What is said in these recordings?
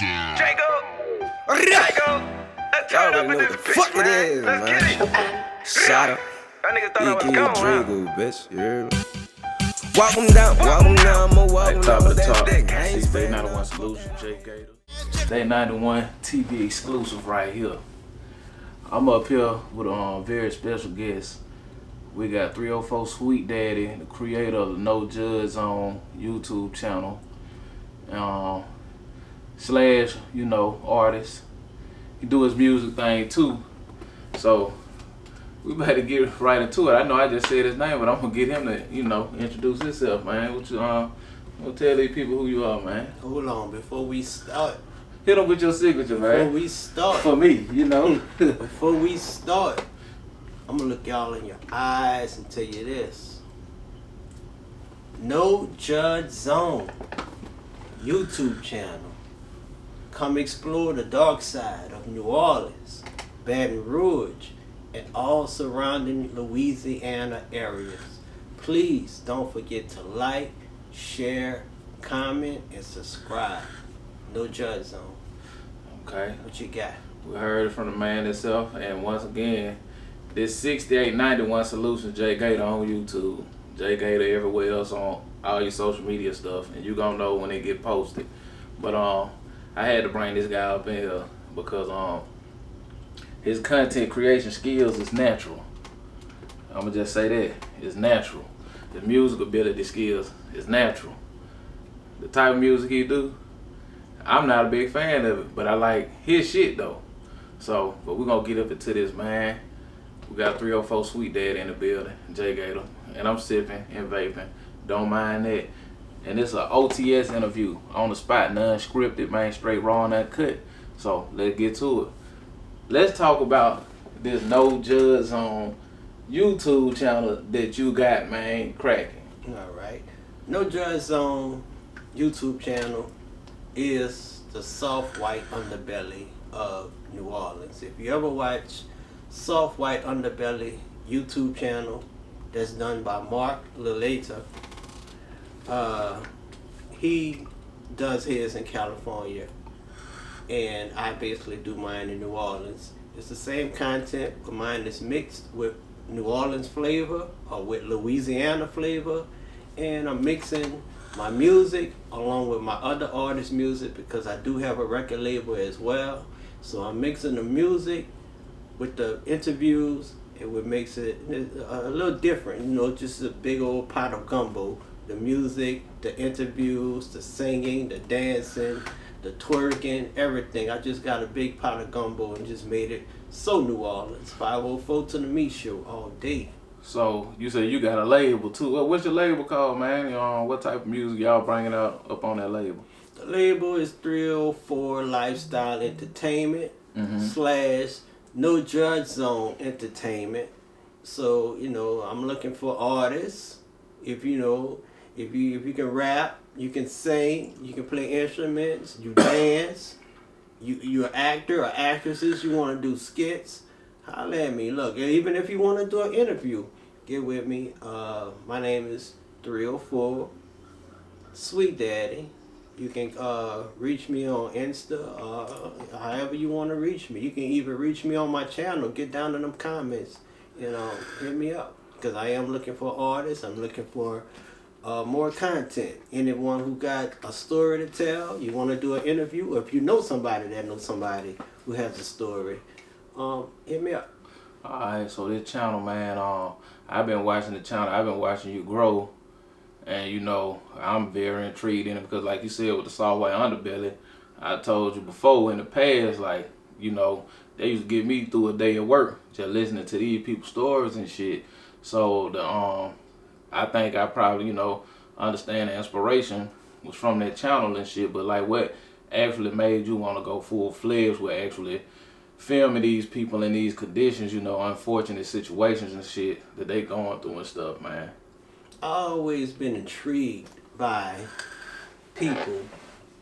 Jacob. Let's turn up in this bitch, man. Let's get it. Shot up. That nigga thought I was Get gone, huh? Drago, bitch. You hear me? Walk 'em down, I'ma walk 'em Top down of the that top. dick. I ain't Day spending 91 Solution, Jay Gatah. Day 91 TV exclusive right here. I'm up here with a very special guest. We got 304 Sweet Daddy, the creator of the No Judge Zone YouTube channel. Slash, artist. He do his music thing too. So we better get right into it. I know I just said his name, but I'm gonna get him to, introduce himself, man. What you gonna tell these people who you are, man? Hold on, before we start. Hit him with your signature, man. Before we start. For me, Before we start, I'm gonna look y'all in your eyes and tell you this. No Judge Zone YouTube channel. Come explore the dark side of New Orleans, Baton Rouge, and all surrounding Louisiana areas. Please don't forget to like, share, comment, and subscribe. No Judge Zone. Okay. What you got? We heard it from the man himself, and once again, this 6891 Solution Jay Gatah on YouTube. Jay Gatah everywhere else on all your social media stuff, and you gonna know when it get posted. But I had to bring this guy up in here because his content creation skills is natural. I'ma just say that. It's natural. His music ability skills is natural. The type of music he do, I'm not a big fan of it, but I like his shit though. So, but we're gonna get up into this, man. We got 304 Sweet Daddy in the building, Jay Gatah, and I'm sipping and vaping. Don't mind that. And it's an OTS interview on the spot, non-scripted, man, straight raw and uncut. So let's get to it. Let's talk about this No Judge Zone YouTube channel that you got, man, cracking. All right. No Judge Zone YouTube channel is the soft white underbelly of New Orleans. If you ever watch Soft White Underbelly YouTube channel that's done by Mark Laleta, he does his in California, and I basically do mine in New Orleans. It's the same content, but mine is mixed with New Orleans flavor or with Louisiana flavor, and I'm mixing my music along with my other artists' music because I do have a record label as well. So I'm mixing the music with the interviews, and what makes it a little different, just a big old pot of gumbo. The music, the interviews, the singing, the dancing, the twerking, everything. I just got a big pot of gumbo and just made it so New Orleans. 504 to the meat show all day. So you said you got a label too. What's your label called, man? What type of music y'all bringing out up on that label? The label is 304 Lifestyle Entertainment / No Judge Zone Entertainment. So I'm looking for artists. If you can rap, you can sing, you can play instruments, you dance, you're an actor or actresses, you want to do skits, holla at me. Look, even if you want to do an interview, get with me. My name is 304 Sweet Daddy. You can reach me on Insta, however you want to reach me. You can even reach me on my channel. Get down in them comments, hit me up. Because I am looking for artists. I'm looking for more content. Anyone who got a story to tell, you want to do an interview, or if you know somebody that knows somebody who has a story, hit me up. Alright, so this channel, man, I've been watching the channel. I've been watching you grow. And, I'm very intrigued in it because, like you said, with the soft white underbelly, I told you before in the past, they used to get me through a day of work just listening to these people's stories and shit. So I think I probably, understand the inspiration was from that channel and shit, but what actually made you want to go full-fledged with actually filming these people in these conditions, unfortunate situations and shit that they going through and stuff, man? I always been intrigued by people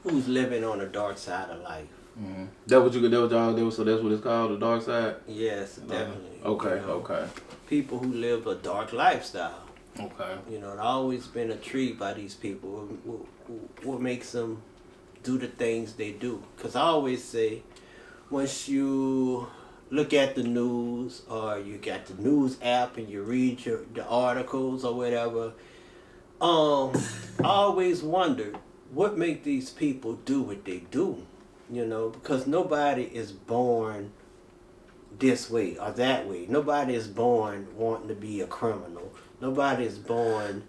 who's living on the dark side of life. Mm-hmm. So that's what it's called, the dark side? Yes, definitely. Okay. People who live a dark lifestyle. Okay. I've always been intrigued by these people. What makes them do the things they do. Because I always say, once you look at the news or you got the news app and you read the articles or whatever, I always wondered what make these people do what they do, you know, because nobody is born this way or that way. Nobody is born wanting to be a criminal. Nobody is born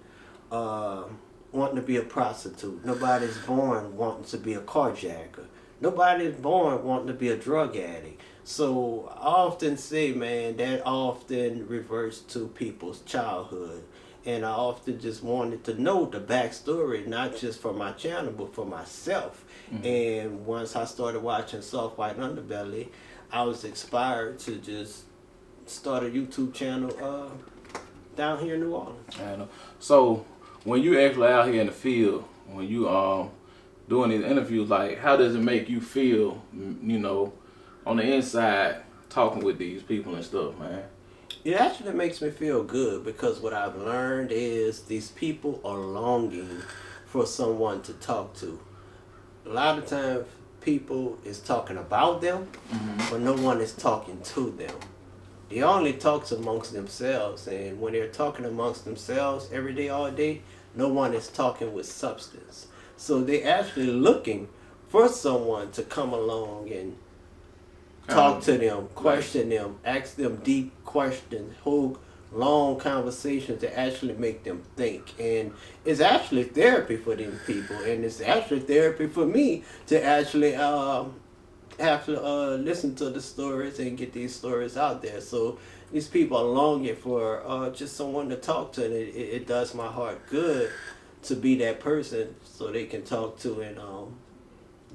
wanting to be a prostitute. Nobody is born wanting to be a carjacker. Nobody is born wanting to be a drug addict. So I often say, man, that often reverts to people's childhood. And I often just wanted to know the backstory, not just for my channel, but for myself. Mm-hmm. And once I started watching Soft White Underbelly, I was inspired to just start a YouTube channel down here in New Orleans. I know. So when you actually out here in the field, when you doing these interviews, like how does it make you feel, you know, on the inside talking with these people and stuff, man? It actually makes me feel good because what I've learned is these people are longing for someone to talk to. A lot of times people is talking about them, but no one is talking to them. They only talk amongst themselves, and when they're talking amongst themselves every day, all day, no one is talking with substance. So they're actually looking for someone to come along and talk to them, question them, ask them deep questions, hold long conversations to actually make them think. And it's actually therapy for them people, and it's actually therapy for me to actually have to listen to the stories and get these stories out there. So these people are longing for just someone to talk to, and it does my heart good to be that person so they can talk to and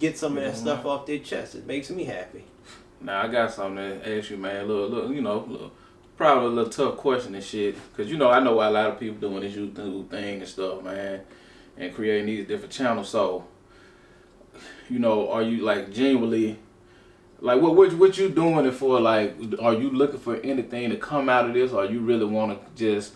get some of that stuff off their chest. It makes me happy. Now I got something to ask you, man. Look, you know, probably a little tough question and shit, cause you know I know a lot of people doing this YouTube thing and stuff, man, and creating these different channels. So, you know, are you like genuinely, like what you doing it for? Like, are you looking for anything to come out of this, or you really want to just,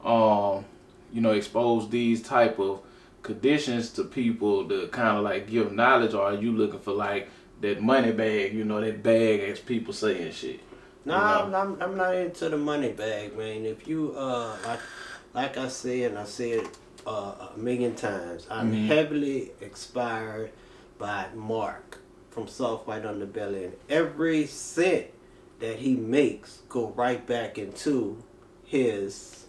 you know, expose these type of conditions to people to kind of like give knowledge, or are you looking for like that money bag, you know, that bag as people say and shit? No, you know? I'm not into the money bag, man. If you like I said, and I said a million times, I'm heavily inspired by Mark from Soft White Underbelly, and every cent that he makes go right back into his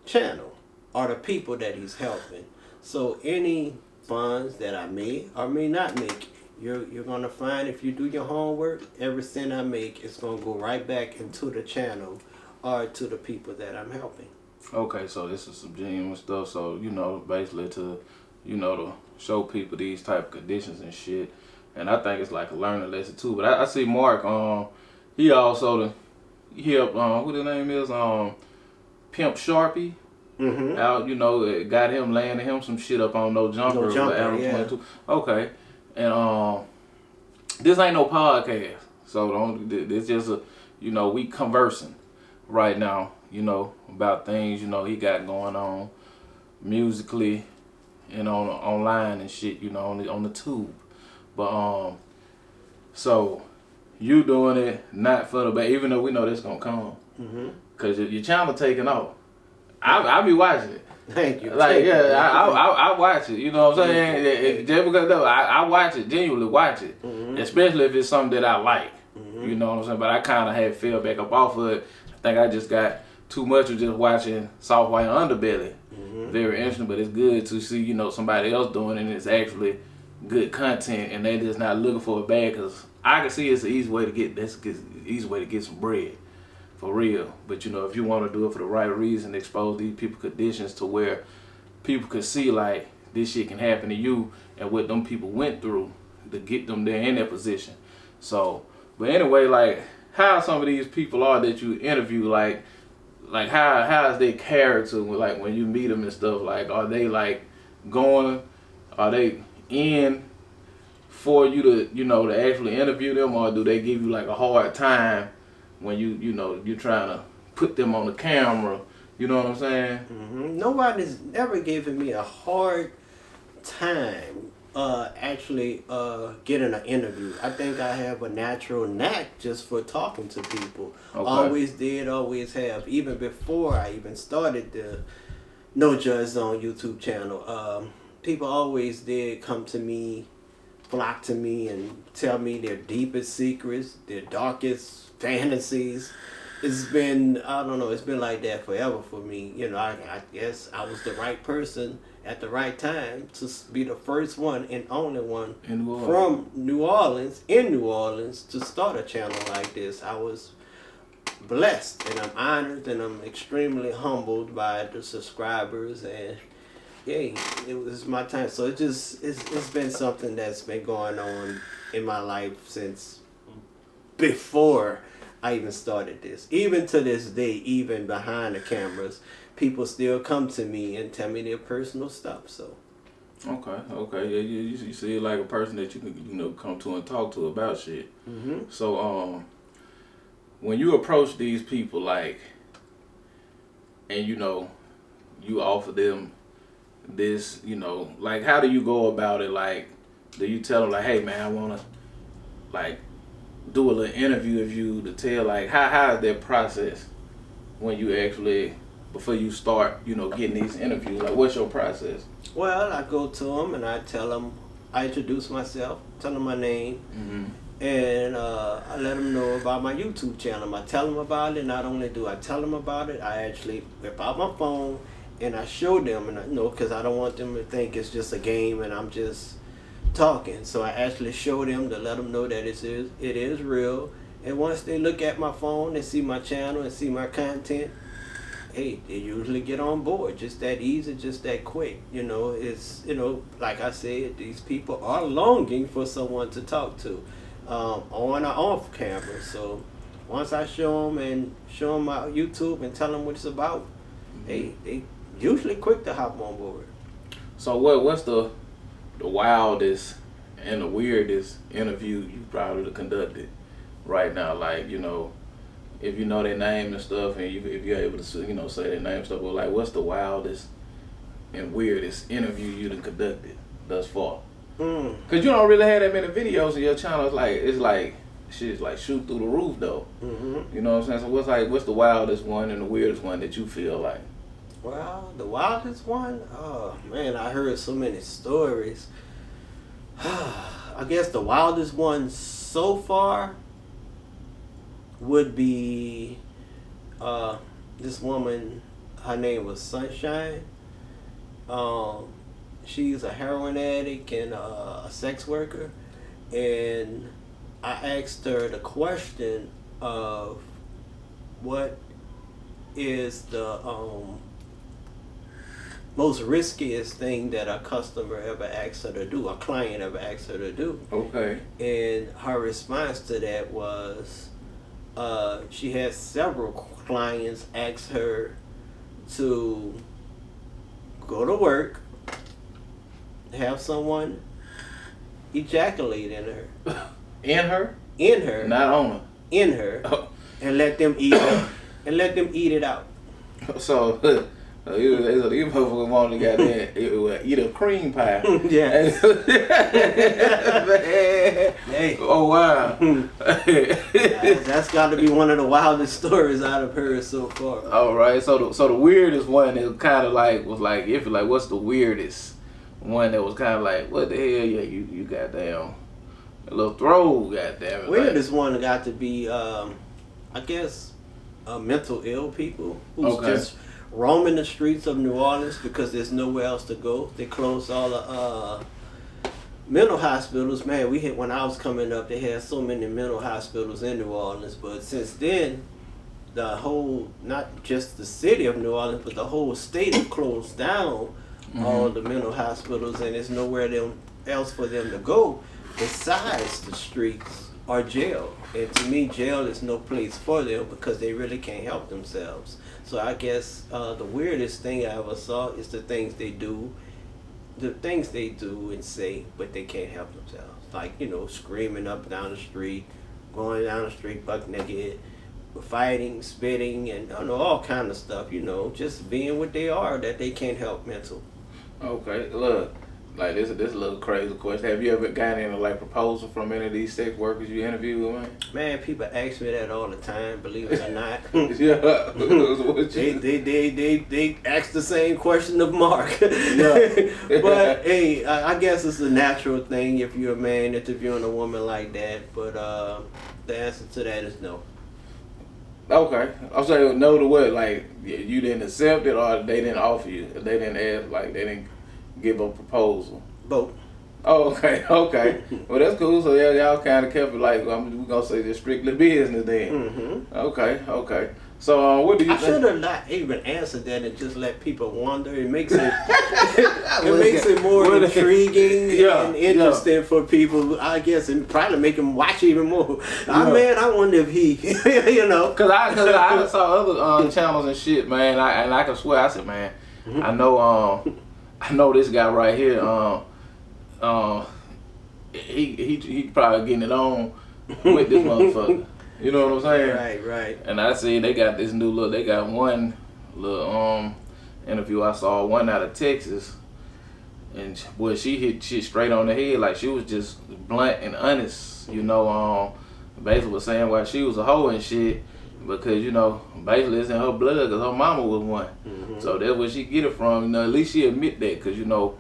channel or the people that he's helping. So any funds that I may or may not make, you're gonna find, if you do your homework, every cent I make is gonna go right back into the channel or to the people that I'm helping. Okay, so this is some genuine stuff. So, you know, basically to, you know, to show people these type of conditions and shit. And I think it's like a learning lesson too. But I see Mark, he also helped, what his name is, Pimp Sharpie. Out, you know, got him landing him some shit up on No Jumper, yeah. 22. Okay. And this ain't no podcast, so don't. It's just a, you know, we conversing right now, you know, about things, you know, he got going on musically and online and shit, you know, on the tube. But so you doing it not for the bad, even though we know this gonna come, cause your channel taking off. I be watching it. Thank you. Like, yeah, I watch it. You know what I'm saying? Just because I watch it, genuinely watch it. Especially if it's something that I like. You know what I'm saying? But I kind of had fell back up off of it. I think I just got too much of just watching Soft White Underbelly. Very interesting, but it's good to see, you know, somebody else doing it and it's actually good content and they just not looking for a bag, because I can see it's an easy way to get some bread. For real. But you know, if you want to do it for the right reason, expose these people conditions to where people could see like this shit can happen to you and what them people went through to get them there in that position. So, but anyway, like how some of these people are that you interview, like how is their character, like when you meet them and stuff, like are they like are they in for you to, you know, to actually interview them, or do they give you like a hard time when you know, you're trying to put them on the camera? You know what I'm saying? Nobody's ever given me a hard time actually getting an interview. I think I have a natural knack just for talking to people. Okay. Always did, always have. Even before I even started the No Judge Zone YouTube channel, people always did come to me, flock to me, and tell me their deepest secrets, their darkest fantasies. It's been, I don't know, it's been like that forever for me. You know, I guess I was the right person at the right time to be the first one and only one from New Orleans, in New Orleans, to start a channel like this. I was blessed, and I'm honored, and I'm extremely humbled by the subscribers, and yeah, it was my time. So it's been something that's been going on in my life since before I even started this. Even to this day, even behind the cameras, people still come to me and tell me their personal stuff. So okay, yeah, you see like a person that you can come to and talk to about shit. Mm-hmm. So when you approach these people, like, and you offer them this, like, how do you go about it? Like, do you tell them like, hey man, I wanna like do a little interview of you to tell, like, how is that process when you actually, before you start, getting these interviews? Like, what's your process? Well, I go to them and I tell them, I introduce myself, tell them my name, and I let them know about my YouTube channel. I tell them about it. Not only do I tell them about it, I actually whip out my phone and I show them, and because I don't want them to think it's just a game and I'm just talking. So I actually show them to let them know that it is real. And once they look at my phone and see my channel and see my content, hey, they usually get on board. Just that easy, just that quick. It's like I said, these people are longing for someone to talk to, on or off camera. So once I show them my YouTube and tell them what it's about, hey, they usually quick to hop on board. So what's the wildest and the weirdest interview you probably conducted right now? Like, if you know their name and stuff, and if you're able to say their name and stuff, but like, what's the wildest and weirdest interview you done conducted thus far? Cause you don't really have that many videos on your channel. It's like shit's like shoot through the roof though. You know what I'm saying? So what's the wildest one and the weirdest one that you feel like? Well, the wildest one? Oh man, I heard so many stories. I guess the wildest one so far would be this woman. Her name was Sunshine. She's a heroin addict and a sex worker, and I asked her the question of what is the most riskiest thing that a customer ever asks her to do, a client ever asks her to do. Okay. And her response to that was, she had several clients ask her to go to work, have someone ejaculate in her. In her? In her. Not on her. In her. Oh. And let them eat it. And let them eat it out. So you motherfuckers want to goddamn eat a cream pie. Yeah. Hey. Oh wow. That's got to be one of the wildest stories I've heard so far. All right. So the weirdest one is kind of like what's the weirdest one that was kind of like, what the hell? Yeah, you goddamn a little throw, goddamn. Weirdest one got to be I guess mental ill people who's just roaming the streets of New Orleans because there's nowhere else to go. They closed all the mental hospitals. Man, when I was coming up, they had so many mental hospitals in New Orleans. But since then, the whole, not just the city of New Orleans, but the whole state have closed down all the mental hospitals, and there's nowhere else for them to go besides the streets or jail. And to me, jail is no place for them because they really can't help themselves. So I guess the weirdest thing I ever saw is the things they do and say, but they can't help themselves. Like, screaming up and down the street, going down the street buck naked, fighting, spitting, and all kind of stuff, just being what they are, that they can't help mental. Okay, look, like this a little crazy question. Have you ever gotten any like proposal from any of these sex workers you interview with, man? Man, people ask me that all the time, believe it or not. Yeah. they ask the same question of Mark. Yeah. But hey, I guess it's a natural thing if you're a man interviewing a woman like that. But the answer to that is no. Okay. I'm saying no to what? Like you didn't accept it, or they didn't offer you? They didn't ask, like they didn't give a proposal. Both. Oh, okay, okay. Well, that's cool. So yeah, y'all kind of kept it like we're gonna say this strictly business then. Mm-hmm. Okay, okay. So what do you I think? should have not even answered that and just let people wonder. It makes it more intriguing and interesting for people, I guess, and probably make them watch even more. Man, I wonder if he, you know. Cause I saw other channels and shit, man. I can swear, I said, man, I know this guy right here. He probably getting it on with this motherfucker. You know what I'm saying? Right. And I see they got this new look. They got one little interview I saw, one out of Texas, and she hit shit straight on the head. Like she was just blunt and honest. You know, basically was saying why she was a hoe and shit because you know basically it's in her blood because her mama was one. Mm-hmm. So that's where she get it from. You know, at least she admit that because you know.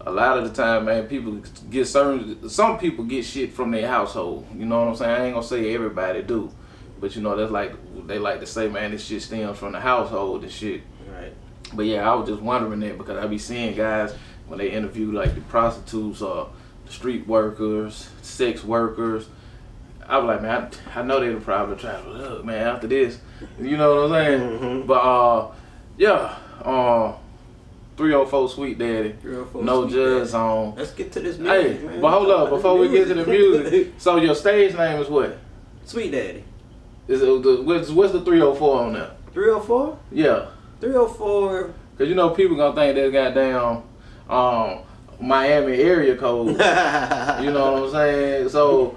A lot of the time, man, people get some people get shit from their household. You know what I'm saying? I ain't gonna say everybody do, but you know that's like they like to say, man, this shit stems from the household and shit. Right. But yeah, I was just wondering that because I be seeing guys when they interview like the prostitutes or the street workers, sex workers. I was like, man, I know they would probably try to look, man, after this. You know what I'm saying? Mm-hmm. But yeah. 304 Sweet Daddy, 304 no Sweet judge Daddy. on. Let's get to this music, hey, man. But hold up, before we get to the music, so your stage name is what? Sweet Daddy. Is it what's the 304 on there? 304? Yeah. 304. Cause you know people gonna think that's goddamn Miami area code. You know what I'm saying? So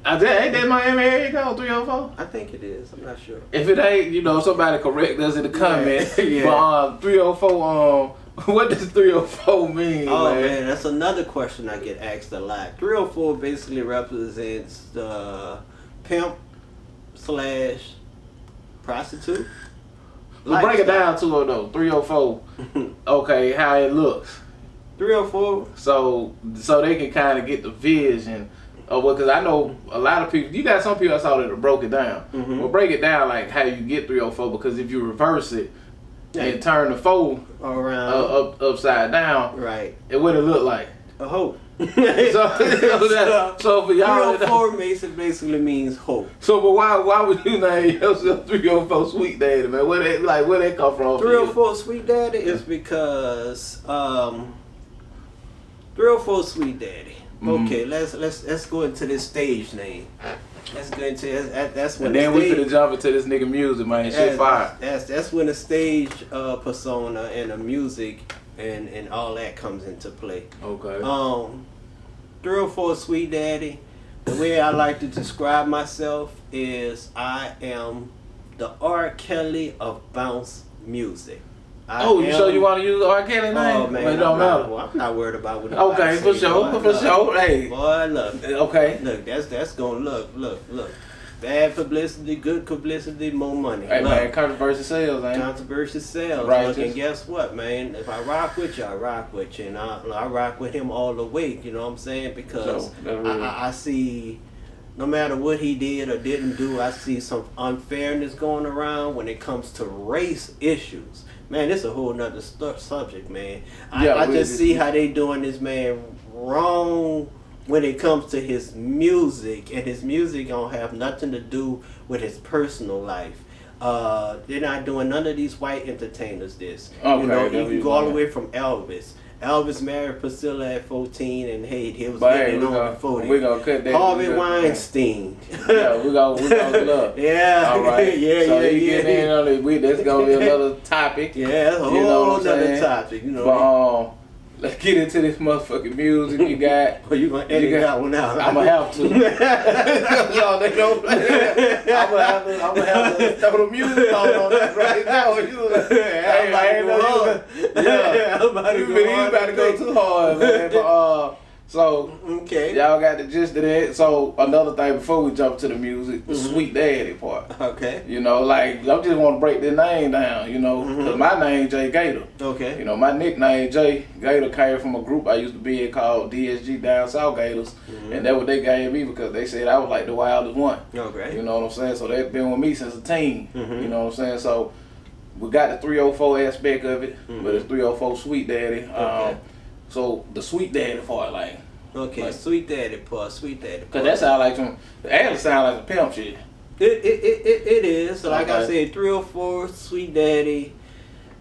ain't that Miami area code 304? I think it is. I'm not sure. If it ain't, you know, somebody correct us in the comments. Yeah. But 304, what does 304 mean? Oh man, that's another question I get asked a lot. 304 basically represents the pimp / prostitute. Well, break it down to it though. 304. Okay, how it looks. 304. So they can kind of get the vision. Because I know a lot of people, you got some people I saw that have broke it down. Mm-hmm. Well, break it down like how you get 304, because if you reverse it and turn the 4 around upside down, right, it would it look like a hoe. so for y'all, 304 basically means hoe. So, but why would you name yourself 304 Sweet Daddy, man? Where they come from? 304 Sweet Daddy is because 304 Sweet Daddy. Okay, let's go into this stage name. Let's go into that's when. And then we finna jump into this nigga music, man. Shit fire. That's when the stage persona and the music and all that comes into play. Okay. 304 Sweet Daddy. The way I like to describe myself is I am the R. Kelly of bounce music. So you want to use R. Kelly name? Oh man, it don't matter. I'm not worried about what. Okay, for sure. Hey, boy, look. Okay. Look, that's gonna look. Bad publicity, good publicity, more money. Hey man, controversy sales, man. Controversy sales. Right. And guess what, man? If I rock with you, I rock with you, and I rock with him all the way. You know what I'm saying? Because I see. No matter what he did or didn't do, I see some unfairness going around when it comes to race issues. Man, this is a whole nother subject, man. I just see how they doing this man wrong when it comes to his music, and his music don't have nothing to do with his personal life. They're not doing none of these white entertainers this. Okay, you know, you can go all the way from Elvis. Elvis married Priscilla at 14, and he was getting on before we're gonna cut that. Harvey Weinstein. Yeah, we're gonna look. Yeah. All right. Yeah. Get in on it. That's gonna be another topic. Yeah, that's a whole other topic. You know. let's get into this motherfucking music you got. Well, you gonna edit that one out? I'm gonna have to. Y'all, they don't play. I'm gonna have to throw the music on that right now. I'm about to go too hard, man. But, so, okay. Y'all got the gist of that. So, another thing before we jump to the music, the Sweet Daddy part. Okay. You know, like, I just want to break their name down, you know, because my name Jay Gatah. Okay. You know, my nickname Jay Gatah came from a group I used to be in called DSG Down South Gators, and that's what they gave me because they said I was like the wildest one. Okay. You know what I'm saying? So they've been with me since a teen. You know what I'm saying? So we got the 304 aspect of it, but it's 304 Sweet Daddy. Okay. So the Sweet Daddy part, like. Okay, Sweet Daddy part, Sweet Daddy part. Cause that sound like some, the ad sound like a pimp shit. It is. So like I Okay. said, 304 Sweet Daddy.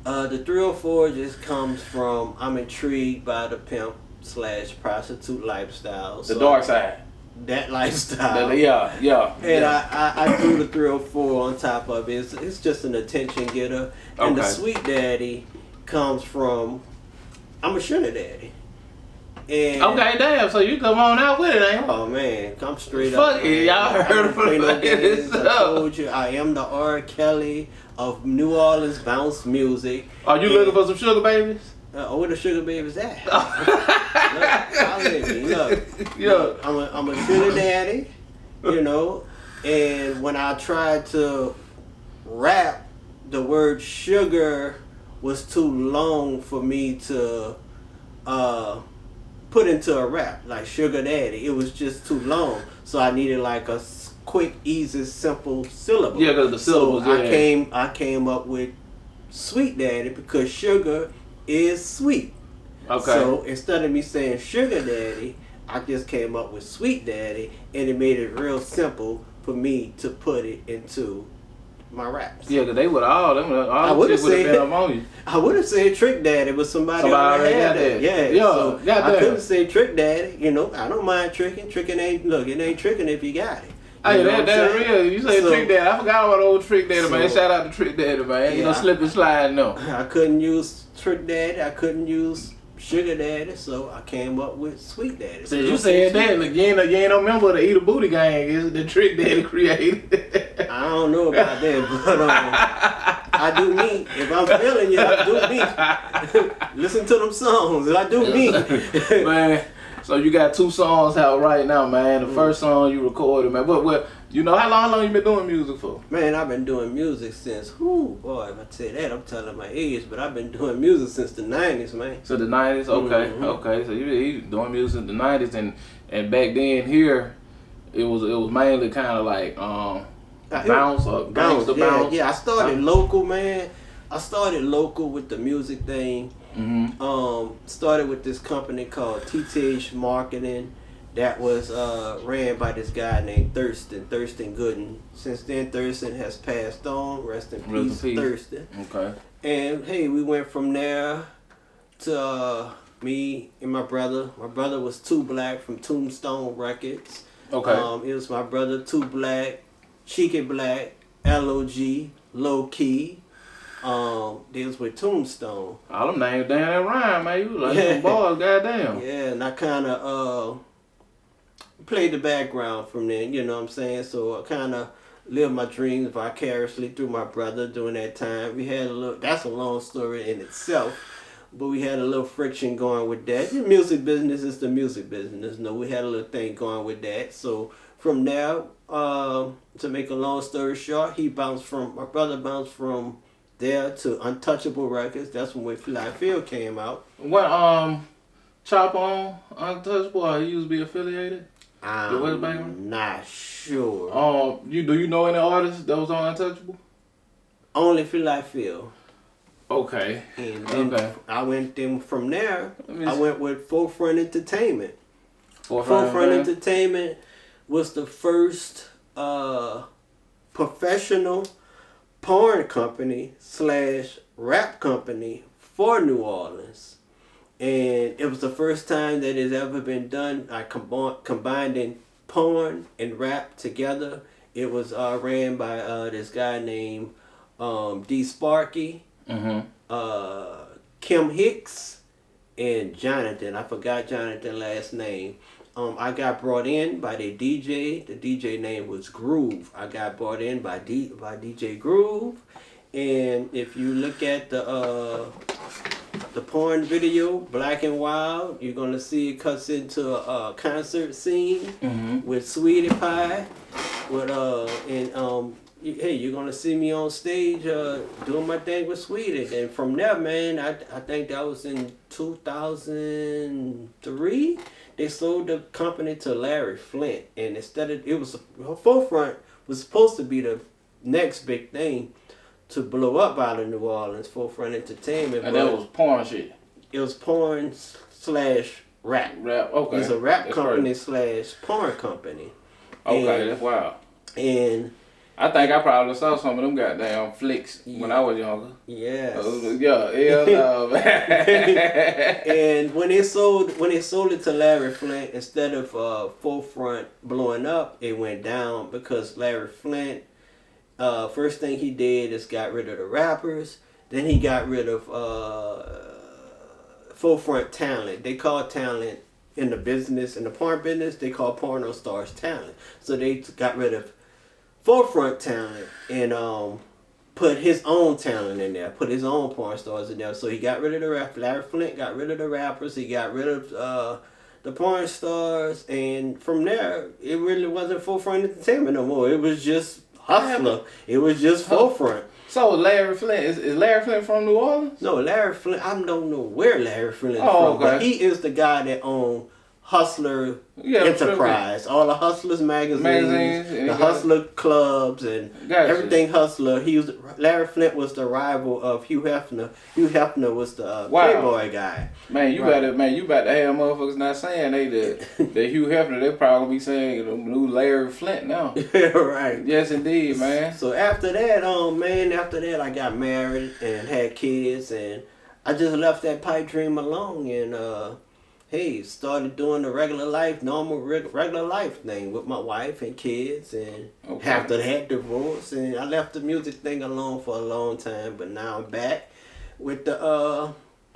The 304 just comes from I'm intrigued by the pimp / prostitute lifestyle. The So dark side. that lifestyle. Yeah. And I threw the 304 on top of it. It's just an attention getter. And the Okay. Sweet Daddy comes from I'm a sugar daddy. And Okay, damn. So you come on out with it, ain't you? oh man, come straight Fuck up. it, Man. y'all heard I don't it from play no the games. I ladies. told you I am the R. Kelly of New Orleans bounce music. Are you looking for some sugar babies? Where the sugar babies at? Look, Yeah. I'm a sugar daddy, you know, and when I tried to rap, the word sugar was too long for me to put into a rap, like sugar daddy. It was just too long, so I needed like a quick, easy, simple syllable. Yeah, because the syllables. So Yeah. I came up with Sweet Daddy because sugar is sweet. Okay. So instead of me saying Sugar Daddy, I just came up with Sweet Daddy, and it made it real simple for me to put it into my raps. Yeah, because they would all I the would've chicks would have said- been up on you. I would have said Trick Daddy, but somebody Somebody already had already that. had that. Yeah, Yeah, so goddamn. I couldn't say Trick Daddy. You know, I don't mind tricking. Tricking ain't it ain't tricking if you got it. You Hey, know what I'm that's saying? real. You say So- Trick Daddy. I forgot about old Trick Daddy, man. So- Shout out to Trick Daddy, man. You know, Yeah. slip and slide, no. I couldn't use Trick Daddy. I couldn't use Sugar Daddy, so I came up with Sweet Daddy. Since you said that, like, you ain't no member of the Eat a Booty Gang. Is the Trick Daddy created? I don't know about that, but I do me. If I'm feeling you, I do me. Listen to them songs. I do me. Man, so you got 2 songs out right now, man. The first song you recorded, man. What you know how long you been doing music for? Man, I've been doing music since, boy, if I say that, I'm telling my age, but I've been doing music since the 90s, man. So the 90s, okay, Mhm. okay. So you doing music in the 90s, and back then here, it was mainly kind of like bounce or gangsta bounce. Yeah, I started local, man. I started local with the music thing. Started with this company called TTH Marketing that was ran by this guy named Thurston Gooden. Since then, Thurston has passed on. Rest in peace, Thurston. Okay. And hey, we went from there to me and my brother. My brother was Too Black from Tombstone Records. Okay. It was my brother Too Black, Cheeky Black, LOG, Low Key. They was with Tombstone. All them names down that rhyme, man. You like some boys, goddamn. Yeah, and I kind of played the background from there, you know what I'm saying? So I kind of lived my dreams vicariously through my brother during that time. We had that's a long story in itself, but we had a little friction going with that. The music business is the music business. No, we had a little thing going with that. So from there, to make a long story short, my brother bounced from there to Untouchable Records. That's when Fly Field came out. What Chop On Untouchable? Or you used to be affiliated? I'm not sure. Do you know any artists that was on Untouchable? Only Fly Field. Okay. And then Okay. I went then from there. Let me I see. went with Forefront Entertainment. Forefront Entertainment was the first professional porn company / rap company for New Orleans. And it was the first time that it's ever been done. I combining porn and rap together. It was ran by this guy named D. Sparky, Kim Hicks, and Jonathan. I forgot Jonathan's last name. I got brought in by the DJ. The DJ name was Groove. I got brought in by DJ Groove. And if you look at the porn video, Black and Wild, you're gonna see it cuts into a concert scene with Sweetie Pie. With hey, you're gonna see me on stage doing my thing with Sweetie. And from there, man, I think that was in 2003. They sold the company to Larry Flint, and instead of Forefront was supposed to be the next big thing to blow up out of New Orleans, Forefront Entertainment. And that was porn shit. It was porn / rap. Rap, okay. It's a rap company / porn company. Okay, that's wild. And I think I probably saw some of them goddamn flicks when I was younger. Yes. No, man. And when they sold it to Larry Flint, instead of Forefront blowing up, it went down because Larry Flint, first thing he did is got rid of the rappers. Then he got rid of Forefront talent. They call talent in the porn business, they call porno stars talent. So they got rid of Forefront talent and put his own talent in there, put his own porn stars in there. So he got rid of the rap. Larry Flint got rid of the rappers. He got rid of the porn stars, and from there, it really wasn't Forefront Entertainment no more. It was just Hustler. It was just Forefront. So Larry Flint is Larry Flint from New Orleans? No, Larry Flint. I don't know where Larry Flint is from, okay. But he is the guy that owned Hustler Enterprise, all the Hustlers magazines, the Hustler clubs, and everything Hustler. Larry Flint was the rival of Hugh Hefner. Hugh Hefner was the Playboy guy. Man, you better have motherfuckers not saying they the Hugh Hefner. They probably be saying the new Larry Flint now. Right. Yes, indeed, man. So after that, I got married and had kids, and I just left that pipe dream alone and. Started doing the regular life thing with my wife and kids, and after that, divorce, and I left the music thing alone for a long time, but now I'm back with the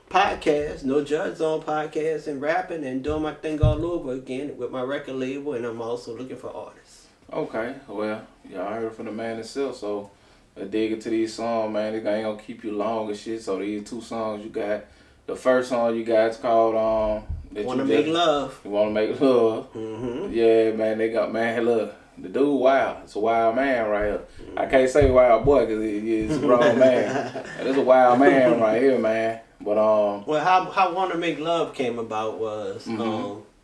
podcast, No Judge Zone podcast, and rapping and doing my thing all over again with my record label, and I'm also looking for artists. Okay, well, y'all heard from the man himself, so I dig into these songs, man. They ain't gonna keep you long and shit, so these 2 songs you got. The first song you got is called Wanna Make Love. You Wanna Make Love. Mm-hmm. Yeah, man, they got, man, look, the dude wild. It's a wild man right here. Mm-hmm. I can't say wild boy because he's a grown man. It's a wild man right here, man. But well, how Wanna Make Love came about was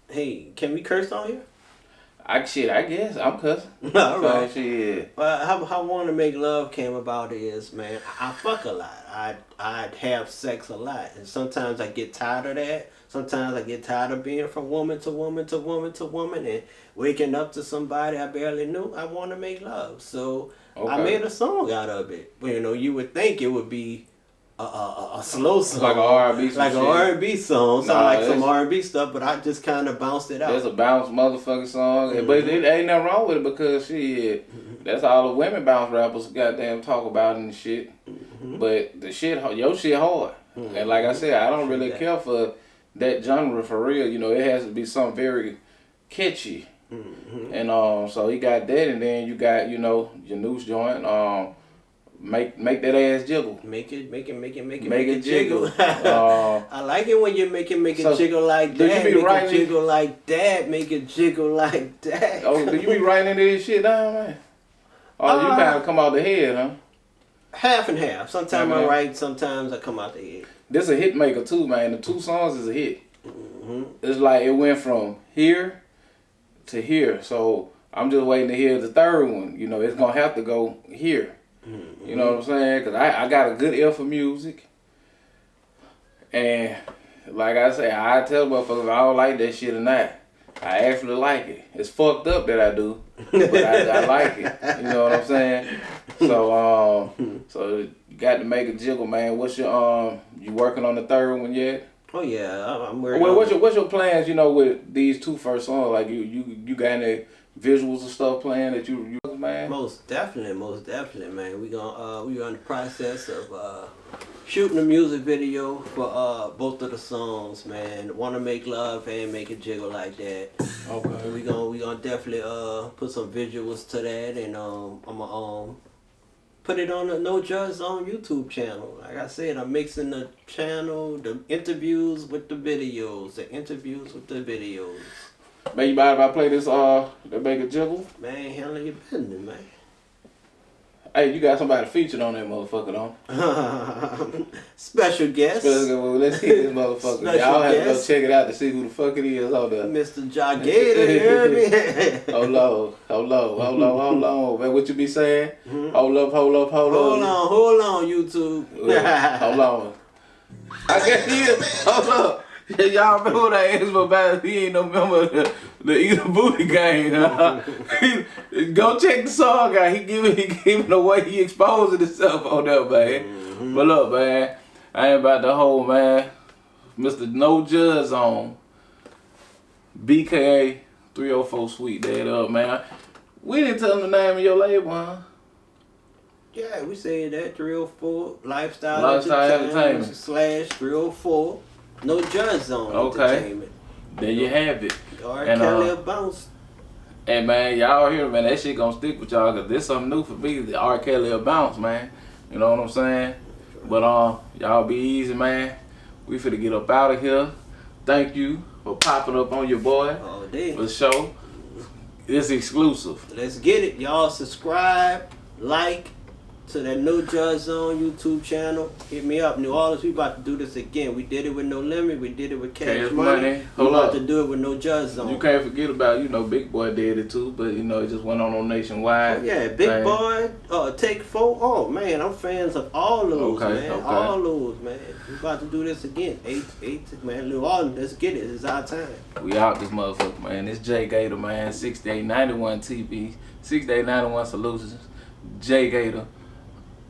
hey, can we curse on here? I guess I'm cussing. All right. So, shit. Well, how Wanna Make Love came about is, man, I fuck a lot. I'd have sex a lot, and sometimes I get tired of that. Sometimes I get tired of being from woman to woman to woman to woman and waking up to somebody I barely knew. I want to make love, so I made a song out of it. You know, you would think it would be a slow song, like an R&B, like an R&B song, sound like some R&B stuff, but I just kind of bounced it out. It's a bounce motherfucking song, but it ain't nothing wrong with it because shit, that's all the women bounce rappers goddamn talk about and shit. But the shit, your shit hard, and like I said, I don't really care for that genre for real. You know, it has to be something very catchy, and so he got that, and then you got your noose joint, Make that ass jiggle. Make it jiggle. I like it when you make it so jiggle like that. Do you be writing jiggle like that? Make it jiggle like that. Oh, do you be writing into this shit down, man? Oh, you kind of come out the head, huh? Half and half. Sometimes I write, sometimes I come out the head. This a hit maker too, man. The 2 songs is a hit. It's like it went from here to here. So I'm just waiting to hear the 3rd one. You know, it's gonna have to go here. You know what I'm saying? Cause I got a good ear for music, and like I say, I tell motherfuckers if I don't like that shit or not. I actually like it. It's fucked up that I do, but I like it. You know what I'm saying? So so you got to make a jiggle, man. What's your you working on the 3rd one yet? Oh yeah, I'm working. Well, what's your plans? You know, with these 2 first songs, like you got any visuals and stuff playing that you man? Most definitely, man. We are in the process of shooting a music video for both of the songs, man. Wanna Make Love and Make It Jiggle Like That. Okay. We gonna definitely put some visuals to that, and I'm gonna put it on the No Judge Zone YouTube channel. Like I said, I'm mixing the channel, the interviews with the videos, Man, you mind if I play this that Make It Jiggle? Man, handle your business, man. Hey, you got somebody featured on that motherfucker, though. Special guest. Well, let's see this motherfucker. Y'all have to go check it out to see who the fuck it is on there. Mr. Gatah, you heard me? Hold on. Man, what you be saying? Mm-hmm. Hold up. Hold on, YouTube. Hold on. I guess he is. Hold up. Y'all remember what I asked for about? He ain't no member of the Eat a Booty gang. Huh? Go check the song out. He giving the way he exposing himself on there, man. Mm-hmm. But look, man, I ain't about to hold, man. Mr. No Judge Zone, BKA 304 Sweet Dad up, man. We didn't tell him the name of your label, huh? Yeah, we said that 304 Lifestyle Entertainment / 304 No Judge Zone Entertainment. There you have it. R. Kelly bounce. Hey man, y'all hear, man, that shit gonna stick with y'all, cause this something new for me. The R. Kelly bounce, man. You know what I'm saying? But y'all be easy, man. We finna get up out of here. Thank you for popping up on your boy Oh, damn. for the show. It's exclusive. Let's get it. Y'all subscribe, like to that No Judge Zone YouTube channel. Hit me up. New Orleans, we about to do this again. We did it with No Limit. We did it with Cash Money. We about to do it with No Judge Zone. You can't forget about, Big Boy did it too, but it just went on nationwide. Oh, yeah, Big Boy, Take 4. Oh man, I'm fans of all those, man. Okay. All those, man. We about to do this again. 8, man. New Orleans, let's get it. It's our time. We out this motherfucker, man. It's Jay Gatah, man. 6891 TV, 6891 Solutions. Jay Gatah.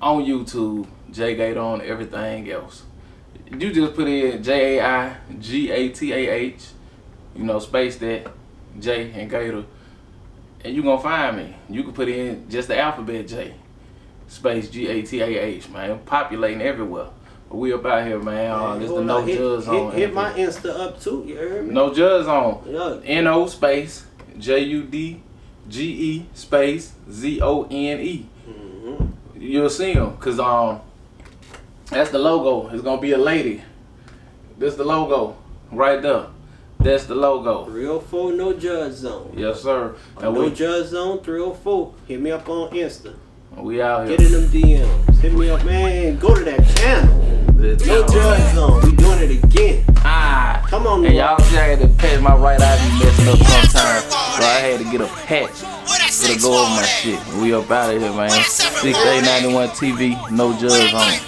On YouTube, Jay Gatah on everything else. You just put in JAIGATAH, space that, J and Gatah, and you gonna find me. You can put in just the alphabet J, space GATAH, man. Populating everywhere. But we up out here, man. This the No Judge Zone. Hit my Insta up too, you heard me? No Judge Zone. Yeah. NO space JUDGE space ZONE. You'll see him, cause that's the logo. It's gonna be a lady. This the logo right there. That's the logo. 304 No Judge Zone. Yes, sir. And No Judge Zone 304. Hit me up on Insta. We out here. Get in them DMs. Hit me up, man. Go to that channel. No Judge Zone. We doing it again. Come on, and y'all see I had to patch my right eye be messing up sometimes, so I had to get a patch to go over my shit. We up out of here, man. 6891 TV, No Judge Zone.